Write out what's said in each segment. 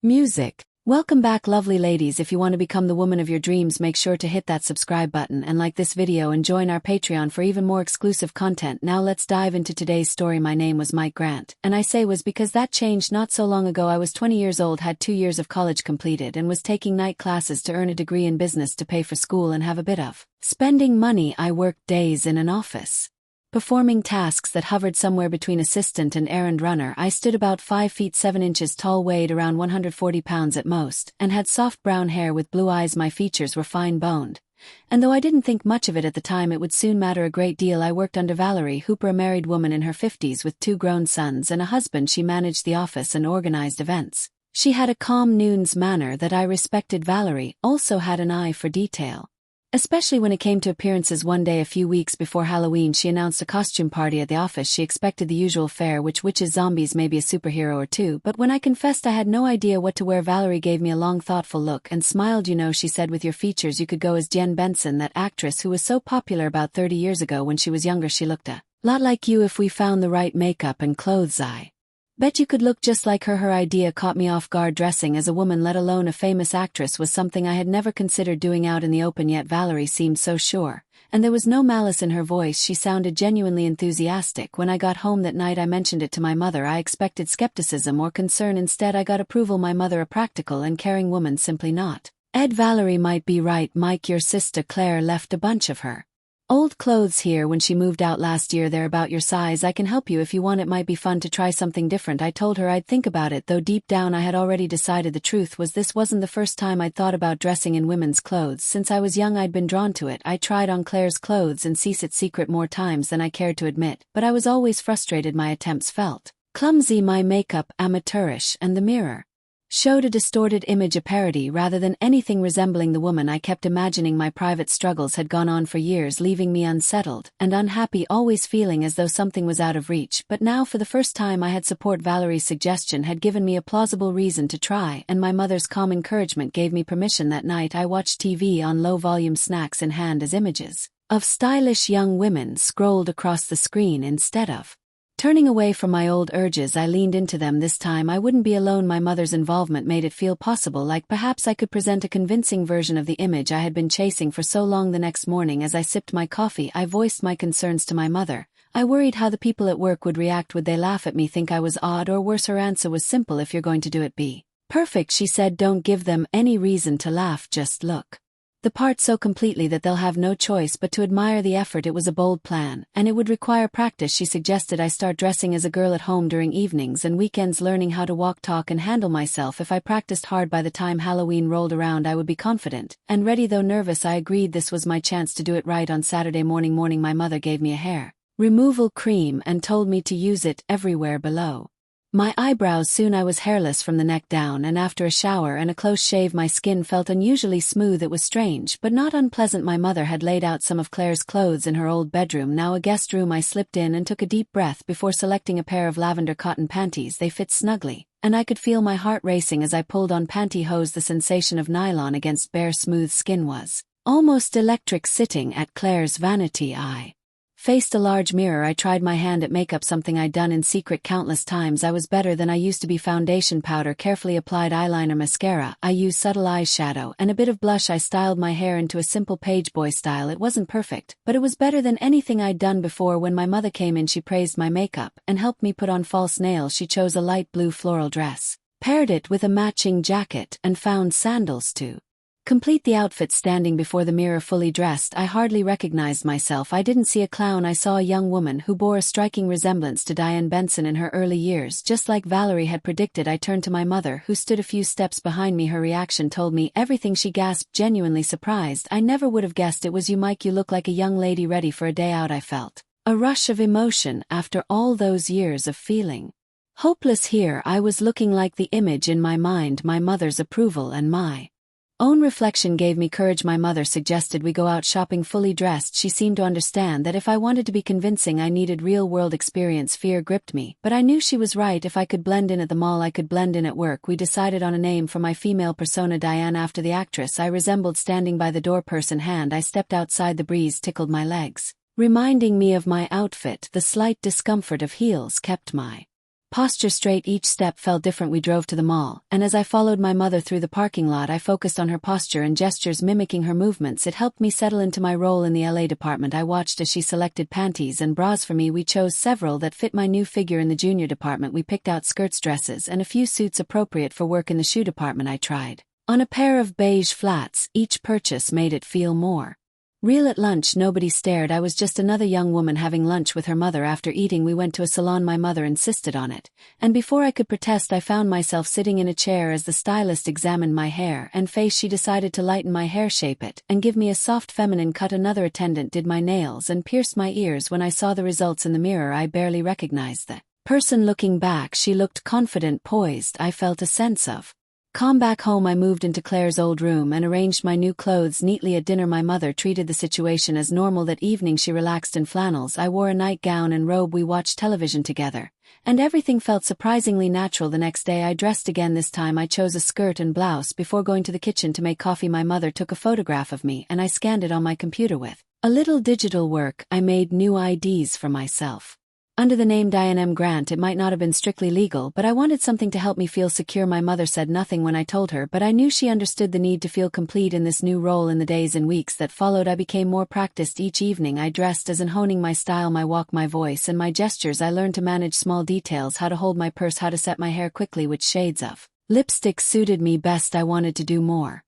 Music. Welcome back, lovely ladies. If you want to become the woman of your dreams, make sure to hit that subscribe button and like this video and join our Patreon for even more exclusive content. Now let's dive into today's story. My name was Mike Grant, and I say was because that changed not so long ago. I was 20 years old, had 2 years of college completed, and was taking night classes to earn a degree in business to pay for school and have a bit of spending money. I worked days in an office, performing tasks that hovered somewhere between assistant and errand runner. I stood about 5 feet 7 inches tall, weighed around 140 pounds at most, and had soft brown hair with blue eyes. My features were fine-boned, and though I didn't think much of it at the time, it would soon matter a great deal. I worked under Valerie Hooper, a married woman in her 50s with 2 grown sons and a husband. She managed the office and organized events. She had a calm noon's manner that I respected. Valerie also had an eye for detail, especially when it came to appearances. One day a few weeks before Halloween, she announced a costume party at the office. She expected the usual fare, witches, zombies, maybe a superhero or two, but when I confessed I had no idea what to wear, Valerie gave me a long, thoughtful look and smiled. "You know," she said, "with your features you could go as Jen Benson, that actress who was so popular about 30 years ago. When she was younger she looked a lot like you if we found the right makeup and clothes. I bet you could look just like her." Her idea caught me off guard. Dressing as a woman, let alone a famous actress, was something I had never considered doing out in the open, yet Valerie seemed so sure, and there was no malice in her voice. She sounded genuinely enthusiastic. When I got home that night I mentioned it to my mother. I expected skepticism or concern. Instead I got approval. My mother, a practical and caring woman, simply not Ed. "Valerie might be right, Mike. Your sister Claire left a bunch of her old clothes here when she moved out last year. They're about your size. I can help you if you want. It might be fun to try something different." I told her I'd think about it, though deep down I had already decided. The truth was, this wasn't the first time I'd thought about dressing in women's clothes. Since I was young I'd been drawn to it. I tried on Claire's clothes and ceased it secret more times than I cared to admit, but I was always frustrated. My attempts felt clumsy, my makeup amateurish, and the mirror showed a distorted image, a parody rather than anything resembling the woman I kept imagining. My private struggles had gone on for years, leaving me unsettled and unhappy, always feeling as though something was out of reach. But now for the first time I had support. Valerie's suggestion had given me a plausible reason to try, and my mother's calm encouragement gave me permission. That night I watched TV on low volume, snacks in hand, as images of stylish young women scrolled across the screen. Instead of turning away from my old urges, I leaned into them. This time I wouldn't be alone. My mother's involvement made it feel possible, like perhaps I could present a convincing version of the image I had been chasing for so long. The next morning as I sipped my coffee I voiced my concerns to my mother. I worried how the people at work would react. Would they laugh at me, think I was odd, or worse? Her answer was simple: "If you're going to do it, be perfect," she said. "Don't give them any reason to laugh, just look the part so completely that they'll have no choice but to admire the effort." It was a bold plan, and it would require practice. She suggested I start dressing as a girl at home during evenings and weekends, learning how to walk, talk, and handle myself. If I practiced hard, by the time Halloween rolled around I would be confident and ready. Though nervous, I agreed this was my chance to do it right. On Saturday morning my mother gave me a hair removal cream and told me to use it everywhere below my eyebrows. Soon I was hairless from the neck down, and after a shower and a close shave my skin felt unusually smooth. It was strange but not unpleasant. My mother had laid out some of Claire's clothes in her old bedroom, now a guest room. I slipped in and took a deep breath before selecting a pair of lavender cotton panties. They fit snugly, and I could feel my heart racing as I pulled on pantyhose. The sensation of nylon against bare, smooth skin was almost electric. Sitting at Claire's vanity I faced a large mirror. I tried my hand at makeup, something I'd done in secret countless times. I was better than I used to be. Foundation, powder, carefully applied eyeliner, mascara. I used subtle eyeshadow and a bit of blush. I styled my hair into a simple page boy style. It wasn't perfect, but it was better than anything I'd done before. When my mother came in she praised my makeup and helped me put on false nails. She chose a light blue floral dress, paired it with a matching jacket, and found sandals to complete the outfit. Standing before the mirror fully dressed I hardly recognized myself. I didn't see a clown. I saw a young woman who bore a striking resemblance to Diane Benson in her early years, just like Valerie had predicted. I turned to my mother, who stood a few steps behind me. Her reaction told me everything. She gasped, genuinely surprised. "I never would have guessed it was you, Mike. You look like a young lady ready for a day out." I felt a rush of emotion. After all those years of feeling hopeless, here I was looking like the image in my mind. My mother's approval and my own reflection gave me courage. My mother suggested we go out shopping fully dressed. She seemed to understand that if I wanted to be convincing I needed real-world experience. Fear gripped me, but I knew she was right. If I could blend in at the mall I could blend in at work. We decided on a name for my female persona, Diane, after the actress I resembled. Standing by the door, purse in hand, I stepped outside. The breeze tickled my legs, reminding me of my outfit. The slight discomfort of heels kept my Posture straight, each step felt different. We drove to the mall, and as I followed my mother through the parking lot I focused on her posture and gestures mimicking her movements. It helped me settle into my role in the LA department. I watched as she selected panties and bras for me. We chose several that fit my new figure. In the junior department we picked out skirts, dresses, and a few suits appropriate for work. In the shoe department I tried on a pair of beige flats. Each purchase made it feel more real. At lunch nobody stared. I was just another young woman having lunch with her mother. After eating we went to a salon. My mother insisted on it, and before I could protest I found myself sitting in a chair as the stylist examined my hair and face. She decided to lighten my hair, shape it, and give me a soft feminine cut. Another attendant did my nails and pierced my ears. When I saw the results in the mirror I barely recognized the person. Looking back she looked confident, poised. I felt a sense of calm. Back home I moved into Claire's old room and arranged my new clothes neatly. At dinner my mother treated the situation as normal. That evening she relaxed in flannels. I wore a nightgown and robe. We watched television together, and everything felt surprisingly natural. The next day I dressed again. This time I chose a skirt and blouse. Before going to the kitchen to make coffee my mother took a photograph of me and I scanned it on my computer. With a little digital work I made new IDs for myself under the name Diane M. Grant. It might not have been strictly legal, but I wanted something to help me feel secure. My mother said nothing when I told her, but I knew she understood the need to feel complete in this new role. In the days and weeks that followed I became more practiced. Each evening I dressed as in honing my style, my walk, my voice, and my gestures. I learned to manage small details, how to hold my purse, how to set my hair quickly, which shades of lipstick suited me best. I wanted to do more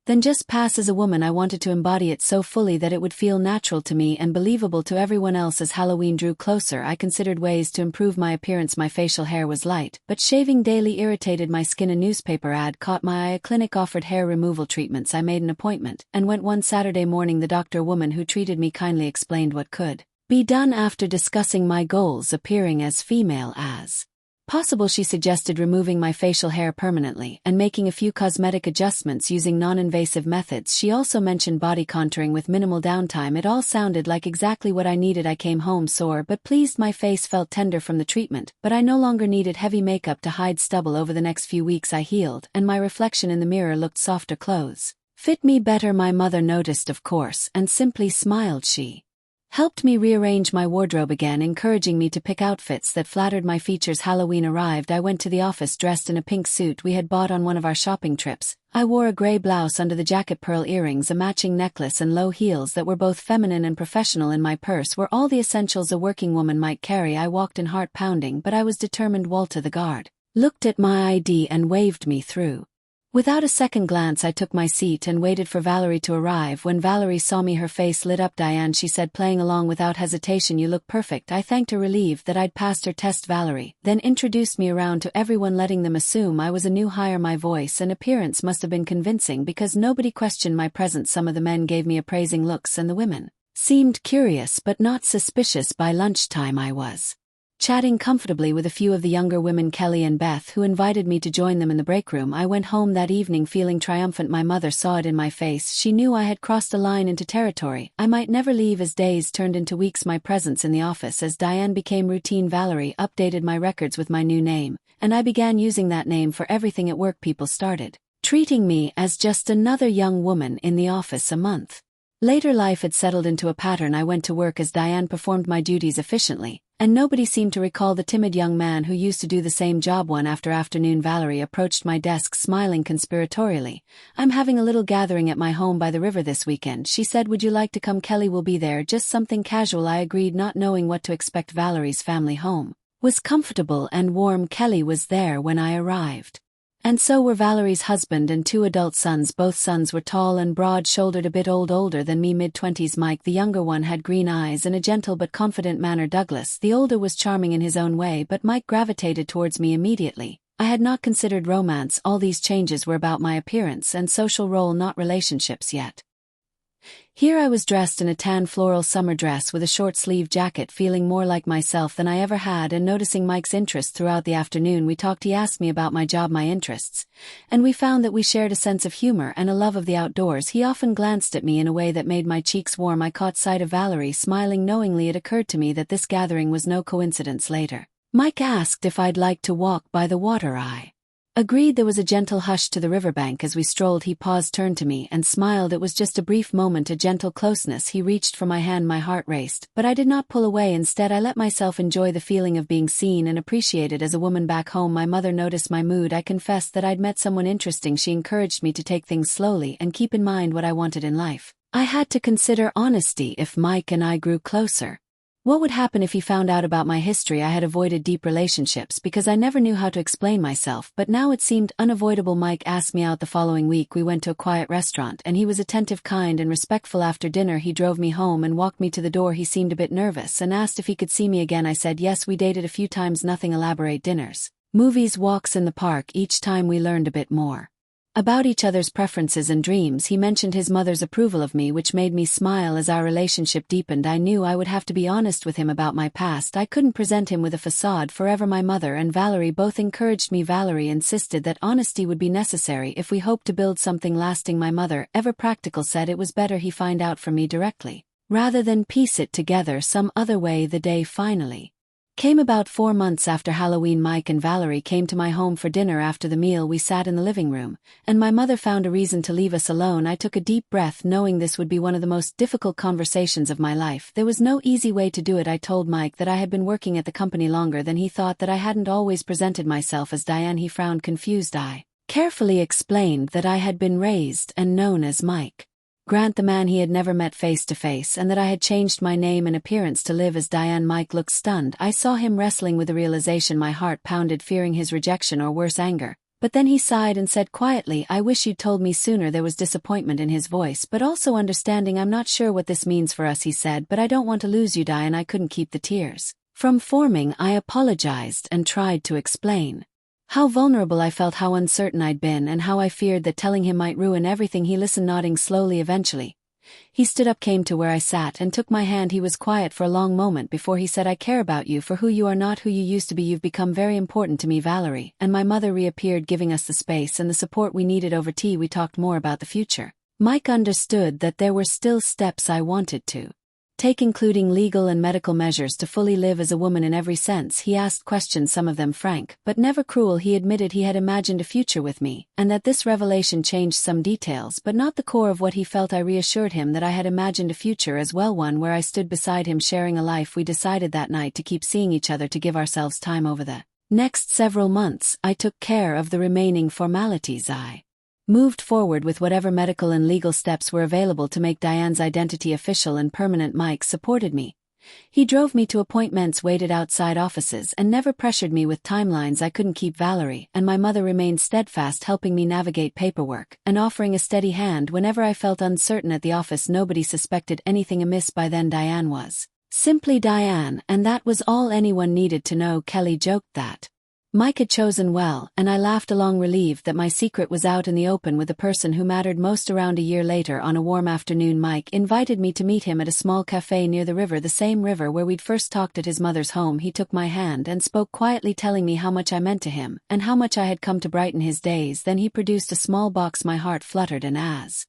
than just pass as a woman. I wanted to embody it so fully that it would feel natural to me and believable to everyone else. As Halloween drew closer I considered ways to improve my appearance. My facial hair was light, but shaving daily irritated my skin. A newspaper ad caught my eye. A clinic offered hair removal treatments. I made an appointment and went one Saturday morning. The doctor woman who treated me kindly explained what could be done. After discussing my goals appearing as female as possible, she suggested removing my facial hair permanently and making a few cosmetic adjustments using non-invasive methods. She also mentioned body contouring with minimal downtime. It all sounded like exactly what I needed. I came home sore but pleased. My face felt tender from the treatment, but I no longer needed heavy makeup to hide stubble. Over the next few weeks I healed, and my reflection in the mirror looked softer. Clothes fit me better. My mother noticed, of course, and simply smiled. She helped me rearrange my wardrobe again, encouraging me to pick outfits that flattered my features. Halloween arrived. I went to the office dressed in a pink suit we had bought on one of our shopping trips. I wore a gray blouse under the jacket, pearl earrings, a matching necklace, and low heels that were both feminine and professional. In my purse were all the essentials a working woman might carry. I walked in, heart pounding, but I was determined. Walter, the guard, looked at my ID and waved me through. Without a second glance I took my seat and waited for Valerie to arrive. When Valerie saw me her face lit up. Diane, she said, playing along without hesitation, you look perfect. I thanked her, relieved that I'd passed her test. Valerie then introduced me around to everyone, letting them assume I was a new hire. My voice and appearance must have been convincing because nobody questioned my presence. Some of the men gave me appraising looks and the women seemed curious but not suspicious. By lunchtime I was chatting comfortably with a few of the younger women, Kelly and Beth, who invited me to join them in the break room. I went home that evening feeling triumphant. My mother saw it in my face. She knew I had crossed a line into territory I might never leave. As days turned into weeks, my presence in the office as Diane became routine. Valerie updated my records with my new name, and I began using that name for everything at work. People started treating me as just another young woman in the office. A month later, life had settled into a pattern. I went to work as Diane, performed my duties efficiently, and nobody seemed to recall the timid young man who used to do the same job. One afternoon, Valerie approached my desk smiling conspiratorially. I'm having a little gathering at my home by the river this weekend, she said. Would you like to come? Kelly will be there. Just something casual. I agreed, not knowing what to expect. Valerie's family home was comfortable and warm. Kelly was there when I arrived, and so were Valerie's husband and two adult sons. Both sons were tall and broad-shouldered, a bit older than me, mid-20s. Mike, the younger one, had green eyes and a gentle but confident manner. Douglas, the older, was charming in his own way, but Mike gravitated towards me immediately. I had not considered romance. All these changes were about my appearance and social role, not relationships yet. Here I was dressed in a tan floral summer dress with a short-sleeved jacket, feeling more like myself than I ever had, and noticing Mike's interest throughout the afternoon. We talked. He asked me about my job, my interests, and we found that we shared a sense of humor and a love of the outdoors. He often glanced at me in a way that made my cheeks warm. I caught sight of Valerie smiling knowingly. It occurred to me that this gathering was no coincidence. Later, Mike asked if I'd like to walk by the water. I Agreed. There was a gentle hush to the riverbank as we strolled. He paused, turned to me, and smiled. It was just a brief moment, a gentle closeness. He reached for my hand. My heart raced, but I did not pull away. Instead, I let myself enjoy the feeling of being seen and appreciated. As a woman back home, my mother noticed my mood. I confessed that I'd met someone interesting. She encouraged me to take things slowly and keep in mind what I wanted in life. I had to consider honesty. If Mike and I grew closer, what would happen if he found out about my history? I had avoided deep relationships because I never knew how to explain myself, but now it seemed unavoidable. Mike asked me out the following week. We went to a quiet restaurant, and he was attentive, kind, and respectful. After dinner, he drove me home and walked me to the door. He seemed a bit nervous and asked if he could see me again. I said yes. We dated a few times, nothing elaborate. Dinners, movies, walks in the park. Each time we learned a bit more about each other's preferences and dreams. He mentioned his mother's approval of me, which made me smile. As our relationship deepened, I knew I would have to be honest with him about my past. I couldn't present him with a facade forever. My mother and Valerie both encouraged me. Valerie insisted that honesty would be necessary if we hoped to build something lasting. My mother, ever practical, said it was better he find out from me directly, rather than piece it together some other way. The day finally came. About 4 months after Halloween, Mike and Valerie came to my home for dinner. After the meal, we sat in the living room, and my mother found a reason to leave us alone. I took a deep breath, knowing this would be one of the most difficult conversations of my life. There was no easy way to do it. I told Mike that I had been working at the company longer than he thought, that I hadn't always presented myself as Diane. He frowned, confused. I carefully explained that I had been raised and known as Mike Grant, the man he had never met face to face, and that I had changed my name and appearance to live as Diane. Mike looked stunned. I saw him wrestling with the realization. My heart pounded, fearing his rejection or worse, anger. But then he sighed and said quietly, "I wish you'd told me sooner." There was disappointment in his voice, but also understanding. "I'm not sure what this means for us," he said, "but I don't want to lose you, Diane." I couldn't keep the tears from forming. I apologized and tried to explain how vulnerable I felt, how uncertain I'd been, and how I feared that telling him might ruin everything. He listened, nodding slowly. Eventually, he stood up, came to where I sat, and took my hand. He was quiet for a long moment before he said, "I care about you for who you are, not who you used to be. You've become very important to me." Valerie and my mother reappeared, giving us the space and the support we needed. Over tea, we talked more about the future. Mike understood that there were still steps I wanted to take, including legal and medical measures to fully live as a woman in every sense. He asked questions, some of them frank, but never cruel. He admitted he had imagined a future with me, and that this revelation changed some details, but not the core of what he felt. I reassured him that I had imagined a future as well, one where I stood beside him, sharing a life. We decided that night to keep seeing each other, to give ourselves time. Over the next several months, I took care of the remaining formalities. I moved forward with whatever medical and legal steps were available to make Diane's identity official and permanent. Mike supported me. He drove me to appointments, waited outside offices, and never pressured me with timelines I couldn't keep. Valerie and my mother remained steadfast, helping me navigate paperwork and offering a steady hand whenever I felt uncertain. At the office, nobody suspected anything amiss by then. Diane was simply Diane, and that was all anyone needed to know. Kelly joked that Mike had chosen well, and I laughed along, relieved that my secret was out in the open with the person who mattered most. Around a year later, on a warm afternoon, Mike invited me to meet him at a small cafe near the river, the same river where we'd first talked at his mother's home. He took my hand and spoke quietly, telling me how much I meant to him, and how much I had come to brighten his days. Then he produced a small box. My heart fluttered, and as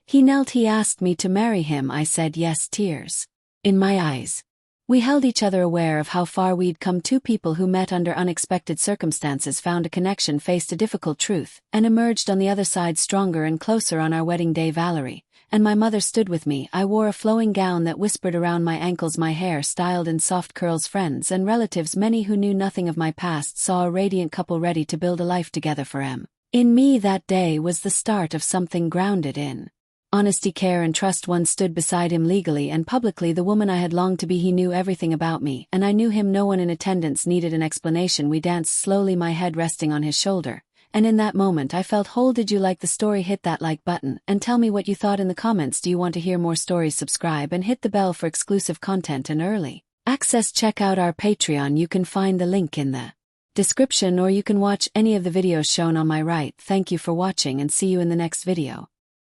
he knelt, he asked me to marry him. I said yes, tears in my eyes. We held each other, aware of how far we'd come. Two people who met under unexpected circumstances, found a connection, faced a difficult truth, and emerged on the other side stronger and closer. On our wedding day, Valerie and my mother stood with me. I wore a flowing gown that whispered around my ankles, my hair styled in soft curls. Friends and relatives, many who knew nothing of my past, saw a radiant couple ready to build a life together for him. In me, that day was the start of something grounded in honesty, care, and trust. One stood beside him, legally and publicly, the woman I had longed to be. He knew everything about me, and I knew him. No one in attendance needed an explanation. We danced slowly, my head resting on his shoulder, and in that moment I felt whole. Did you like the story? Hit that like button, and tell me what you thought in the comments. Do you want to hear more stories? Subscribe and hit the bell for exclusive content and early access. Check out our Patreon. You can find the link in the description, or you can watch any of the videos shown on my right. Thank you for watching, and see you in the next video.